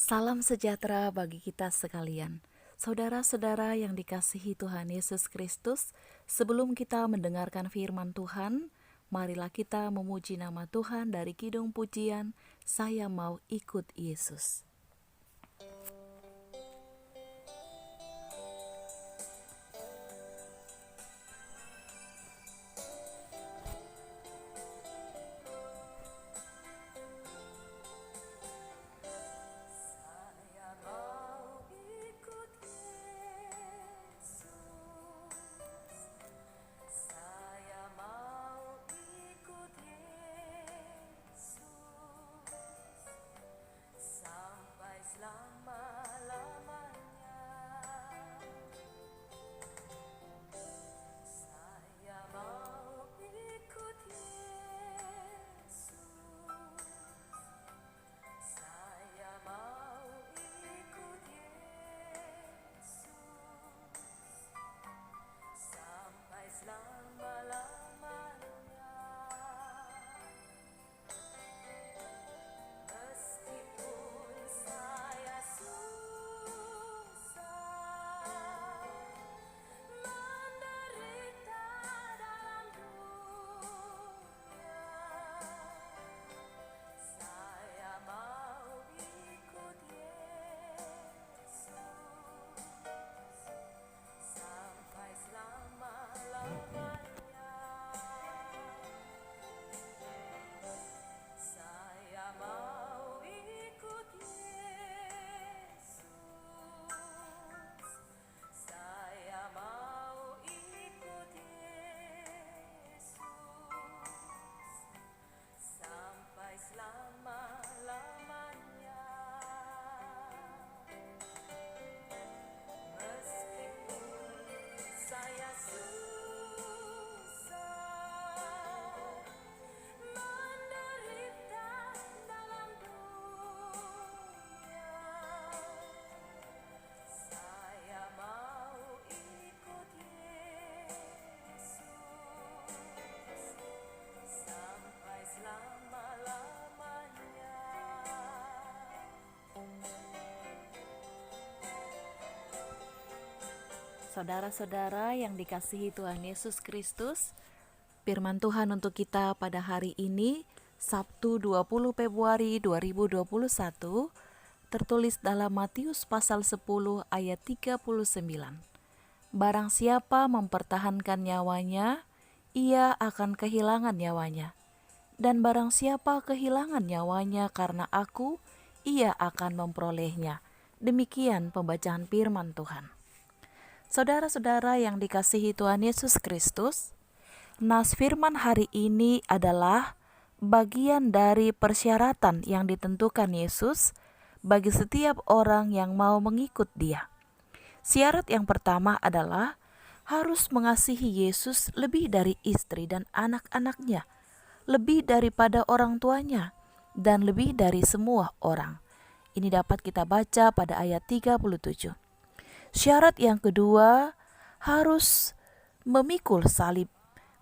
Salam sejahtera bagi kita sekalian. Saudara-saudara yang dikasihi Tuhan Yesus Kristus, sebelum kita mendengarkan firman Tuhan, marilah kita memuji nama Tuhan dari kidung pujian, Saya Mau Ikut Yesus. Saudara-saudara yang dikasihi Tuhan Yesus Kristus, firman Tuhan untuk kita pada hari ini, Sabtu 20 Februari 2021, tertulis dalam Matius pasal 10 ayat 39. Barang siapa mempertahankan nyawanya, ia akan kehilangan nyawanya. Dan barang siapa kehilangan nyawanya karena aku, ia akan memperolehnya. Demikian pembacaan firman Tuhan. Saudara-saudara yang dikasihi Tuhan Yesus Kristus, nas firman hari ini adalah bagian dari persyaratan yang ditentukan Yesus bagi setiap orang yang mau mengikut Dia. Syarat yang pertama adalah harus mengasihi Yesus lebih dari istri dan anak-anaknya, lebih daripada orang tuanya, dan lebih dari semua orang. Ini dapat kita baca pada ayat 37. Syarat yang kedua, harus memikul salib,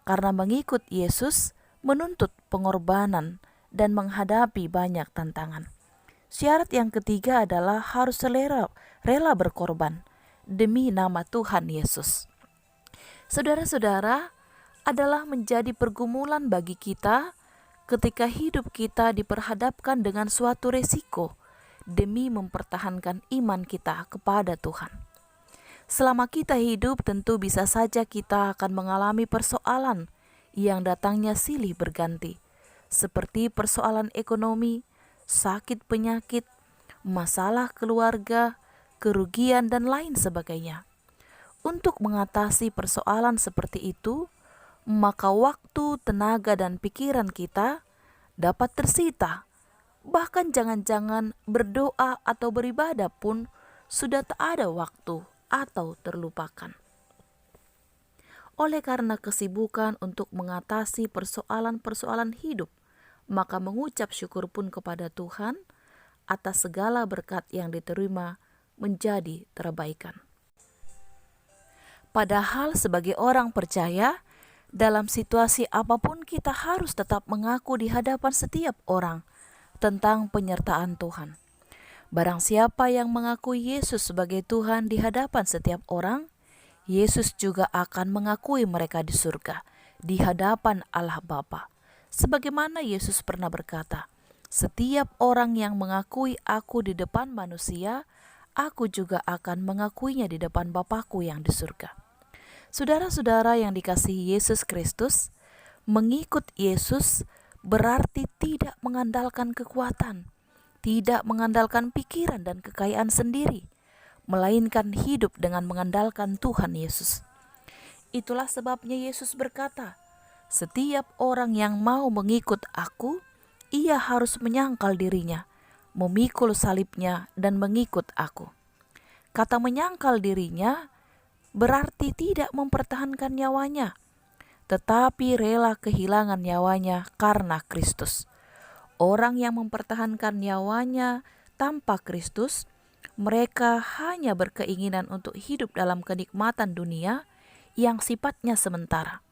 karena mengikut Yesus menuntut pengorbanan dan menghadapi banyak tantangan. Syarat yang ketiga adalah harus rela berkorban demi nama Tuhan Yesus. Saudara-saudara, adalah menjadi pergumulan bagi kita ketika hidup kita diperhadapkan dengan suatu resiko demi mempertahankan iman kita kepada Tuhan. Selama kita hidup, tentu bisa saja kita akan mengalami persoalan yang datangnya silih berganti, seperti persoalan ekonomi, sakit penyakit, masalah keluarga, kerugian, dan lain sebagainya. Untuk mengatasi persoalan seperti itu, maka waktu, tenaga, dan pikiran kita dapat tersita. Bahkan jangan-jangan berdoa atau beribadah pun sudah tak ada waktu atau terlupakan. Oleh karena kesibukan untuk mengatasi persoalan-persoalan hidup, maka mengucap syukur pun kepada Tuhan atas segala berkat yang diterima menjadi terabaikan. Padahal sebagai orang percaya, dalam situasi apapun kita harus tetap mengaku di hadapan setiap orang tentang penyertaan Tuhan. Barang siapa yang mengakui Yesus sebagai Tuhan di hadapan setiap orang, Yesus juga akan mengakui mereka di surga, di hadapan Allah Bapa. Sebagaimana Yesus pernah berkata, "Setiap orang yang mengakui aku di depan manusia, aku juga akan mengakuinya di depan Bapakku yang di surga." Saudara-saudara yang dikasihi Yesus Kristus, mengikut Yesus berarti tidak mengandalkan kekuatan, tidak mengandalkan pikiran dan kekayaan sendiri, melainkan hidup dengan mengandalkan Tuhan Yesus. Itulah sebabnya Yesus berkata, "Setiap orang yang mau mengikut aku, ia harus menyangkal dirinya, memikul salibnya dan mengikut aku." Kata menyangkal dirinya berarti tidak mempertahankan nyawanya, tetapi rela kehilangan nyawanya karena Kristus. Orang yang mempertahankan nyawanya tanpa Kristus, mereka hanya berkeinginan untuk hidup dalam kenikmatan dunia yang sifatnya sementara.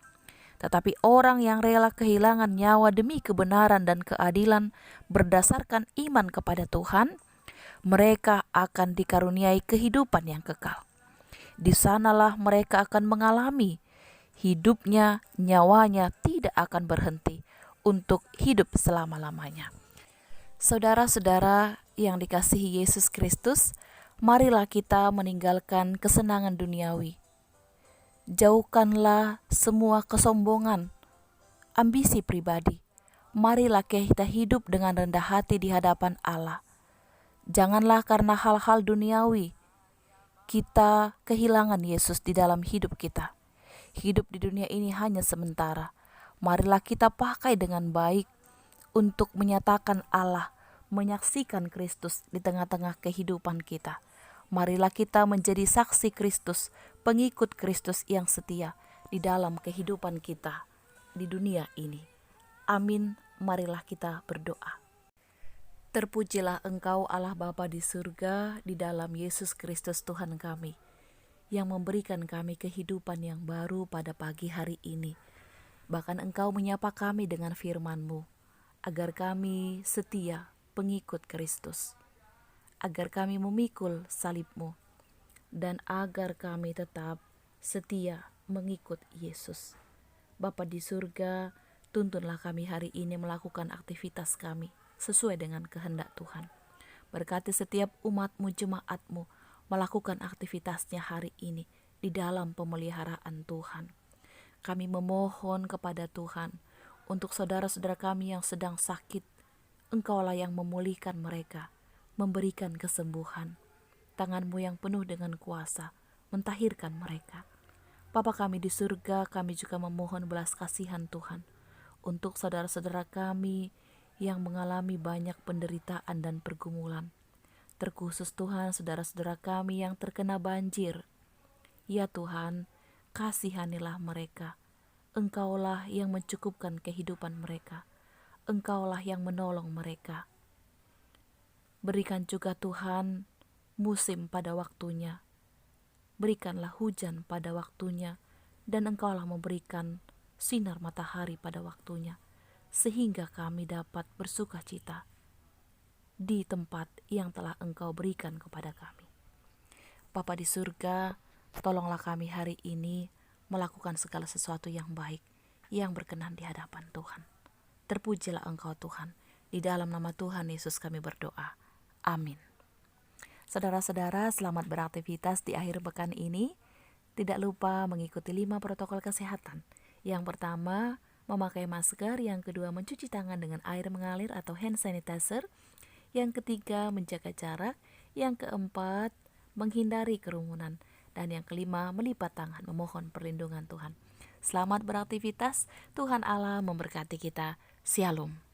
Tetapi orang yang rela kehilangan nyawa demi kebenaran dan keadilan berdasarkan iman kepada Tuhan, mereka akan dikaruniai kehidupan yang kekal. Di sanalah mereka akan mengalami hidupnya, nyawanya tidak akan berhenti untuk hidup selama-lamanya. Saudara-saudara yang dikasihi Yesus Kristus, marilah kita meninggalkan kesenangan duniawi. Jauhkanlah semua kesombongan, ambisi pribadi. Marilah kita hidup dengan rendah hati di hadapan Allah. Janganlah karena hal-hal duniawi kita kehilangan Yesus di dalam hidup kita. Hidup di dunia ini hanya sementara. Marilah kita pakai dengan baik untuk menyatakan Allah, menyaksikan Kristus di tengah-tengah kehidupan kita. Marilah kita menjadi saksi Kristus, pengikut Kristus yang setia di dalam kehidupan kita di dunia ini. Amin. Marilah kita berdoa. Terpujilah Engkau Allah Bapa di surga, di dalam Yesus Kristus Tuhan kami, yang memberikan kami kehidupan yang baru pada pagi hari ini. Bahkan Engkau menyapa kami dengan firman-Mu, agar kami setia pengikut Kristus, agar kami memikul salib-Mu, dan agar kami tetap setia mengikut Yesus. Bapa di surga, tuntunlah kami hari ini melakukan aktivitas kami sesuai dengan kehendak Tuhan. Berkati setiap umat-Mu, jemaat-Mu, melakukan aktivitasnya hari ini di dalam pemeliharaan Tuhan. Kami memohon kepada Tuhan untuk saudara-saudara kami yang sedang sakit. Engkaulah yang memulihkan mereka, memberikan kesembuhan. Tangan-Mu yang penuh dengan kuasa mentahirkan mereka. Bapa kami di surga, kami juga memohon belas kasihan Tuhan untuk saudara-saudara kami yang mengalami banyak penderitaan dan pergumulan. Terkhusus Tuhan, saudara-saudara kami yang terkena banjir. Ya Tuhan, kasihanilah mereka. Engkaulah yang mencukupkan kehidupan mereka. Engkaulah yang menolong mereka. Berikan juga Tuhan musim pada waktunya. Berikanlah hujan pada waktunya, dan Engkaulah memberikan sinar matahari pada waktunya, sehingga kami dapat bersuka cita di tempat yang telah Engkau berikan kepada kami. Bapa di surga, tolonglah kami hari ini melakukan segala sesuatu yang baik, yang berkenan di hadapan Tuhan. Terpujilah Engkau Tuhan, di dalam nama Tuhan Yesus kami berdoa. Amin. Saudara-saudara, selamat beraktivitas di akhir pekan ini. Tidak lupa mengikuti 5 protokol kesehatan. Yang pertama, memakai masker. Yang kedua, mencuci tangan dengan air mengalir atau hand sanitizer. Yang ketiga, menjaga jarak. Yang keempat, menghindari kerumunan. Dan yang kelima, melipat tangan memohon perlindungan Tuhan. Selamat beraktivitas. Tuhan Allah memberkati kita. Shalom.